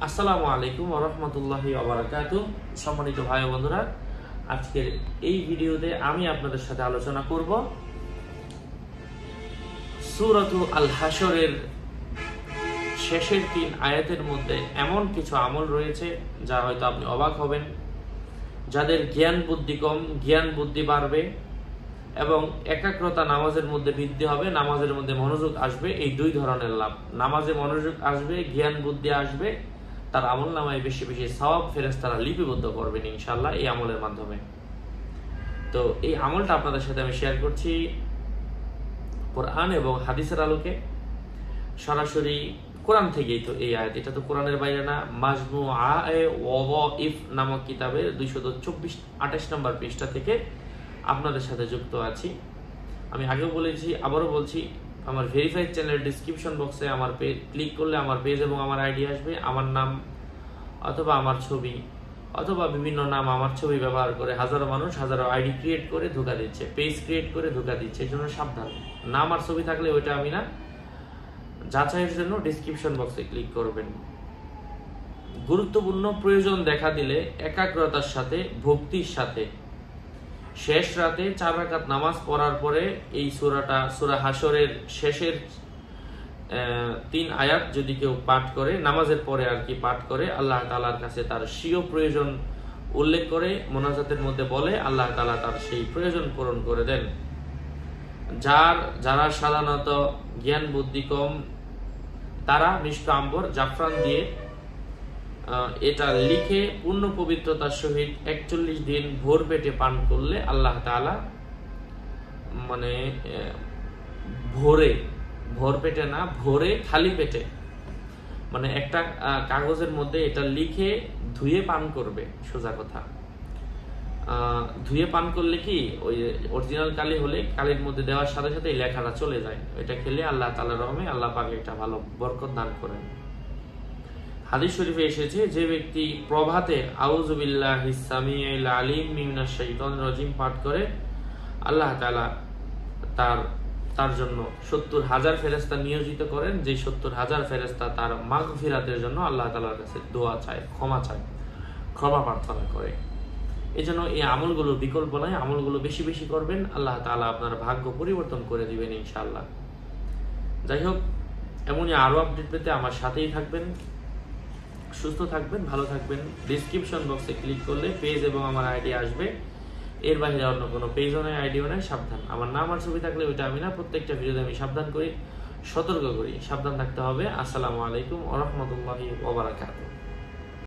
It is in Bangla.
আসসালামু আলাইকুম ওয়া রাহমাতুল্লাহি ওয়া বারাকাতুহু। সম্মানিত ভাই ও বন্ধুরা, আজকের এই ভিডিওতে আমি আপনাদের সাথে আলোচনা করব সূরাতু আল হাশরের শেষের 3 আয়াতের মধ্যে এমন কিছু আমল রয়েছে যা হয়তো আপনি অবাক হবেন। যাদের জ্ঞান বুদ্ধি কম, জ্ঞান বুদ্ধি বাড়বে এবং একাগ্রতা নামাজের মধ্যে বৃদ্ধি হবে, নামাজের মধ্যে মনোযোগ আসবে। এই দুই ধরনের লাভ, নামাজে মনোযোগ আসবে, জ্ঞান বুদ্ধি আসবে, তার আমল নামায় বেশি বেশি সওয়াব ফেরেশতারা লিপিবদ্ধ করবেন ইনশাআল্লাহ এই আমলের মাধ্যমে। তো এই আমলটা আপনাদের সাথে আমি শেয়ার করছি কোরআন এবং হাদিসের আলোকে, সরাসরি কোরআন থেকেই। তো এই আয়াত, এটা তো কোরআনের বাইরে না, মাজমুআয়ে ওয়াযাইফ নামক কিতাবের 224-28 নম্বর পৃষ্ঠা থেকে আপনাদের সাথে যুক্ত আছি। আমি আগেও বলেছি, আবারও বলছি, আমার ভেরিফাইড চ্যানেলের ডিসক্রিপশন বক্সে আমার পেজ ক্লিক করলে আমার পেজ এবং আমার আইডি আসবে। আমার নাম অথবা আমার ছবি অথবা বিভিন্ন নাম, আমার ছবি ব্যবহার করে হাজারো মানুষ হাজারো আইডি ক্রিয়েট করে ধোঁকা দিচ্ছে, পেজ ক্রিয়েট করে ধোঁকা দিচ্ছে। এই জন্য সাবধান, নাম আর ছবি থাকলে ওইটা আমি না, যাচাইয়ের জন্য ডিসক্রিপশন বক্সে ক্লিক করবেন। গুরুত্বপূর্ণ প্রয়োজন দেখা দিলে একাগ্রতার সাথে, ভক্তির সাথে শেষ রাতে 4 রাকাত নামাজ পড়ার পরে এই সূরা হাশরের শেষের 3 আয়াত যদি কেউ পাঠ করে, নামাজের পরে আর কি পাঠ করে, আল্লাহ তাআলার কাছে তার স্বীয় প্রয়োজন উল্লেখ করে মোনাজাতের মধ্যে বলে, আল্লাহ তাআলা তার সেই প্রয়োজন পূরণ করে দেন। যারা সাধারণত জ্ঞান বুদ্ধি কম, তারা মিষ্টি আম্বর জাফরান দিয়ে এটা লিখে পূর্ণ পবিত্রতার সহিত 41 দিন ভোর পেটে পান করলে আল্লাহ তাআলা, মানে ভোর পেটে না, ভোরে খালি পেটে, মানে একটা কাগজের মধ্যে এটা লিখে ধুয়ে পান করবে। সোজা কথা, ধুয়ে পান করলে কি, ওই অরিজিনাল কালি হলে কালির মধ্যে দেওয়ার সাথে সাথে এই লেখাটা চলে যায়। এটা খেলে আল্লাহ তাআলার রহমে আল্লাহ পাক একটা ভালো বরকত দান করেন। হাদিস শরীফে এসেছে, যে ব্যক্তি প্রভাতে আউযু বিল্লাহিস সামিউল আলিম মিনাশ শাইতানির রাজিম পাঠ করে, আল্লাহ তাআলা তার জন্য 70,000 ফেরেশতা নিয়োজিত করেন, যে 70,000 ফেরেশতা তার মাগফিরাতের জন্য আল্লাহ তাআলার কাছে দোয়া চায়, ক্ষমা প্রার্থনা করে। এই জন্য এই আমলগুলোর বিকল্প নয়, আমলগুলো বেশি বেশি করবেন, আল্লাহ তাআলা আপনার ভাগ্য পরিবর্তন করে দিবেন ইনশাআল্লাহ। যাই হোক, এমনই আরো আপডেট পেতে আমার সাথেই থাকবেন। সুস্থ থাকবেন, ভালো থাকবেন। ডিসক্রিপশন বক্সে ক্লিক করলে পেজ এবং আমার আইডি আসবে। এর বাইরে অন্য কোনো পেজও নাই, আইডিও নাই। সাবধান, আমার নাম আর ছবি থাকলে ওইটা আমি না, প্রত্যেকটা ভিডিওতে আমি সাবধান করি, সতর্ক করি। সাবধান থাকতে হবে। আসসালামু আলাইকুম ওয়া রাহমাতুল্লাহি ওয়া বারাকাতুহু।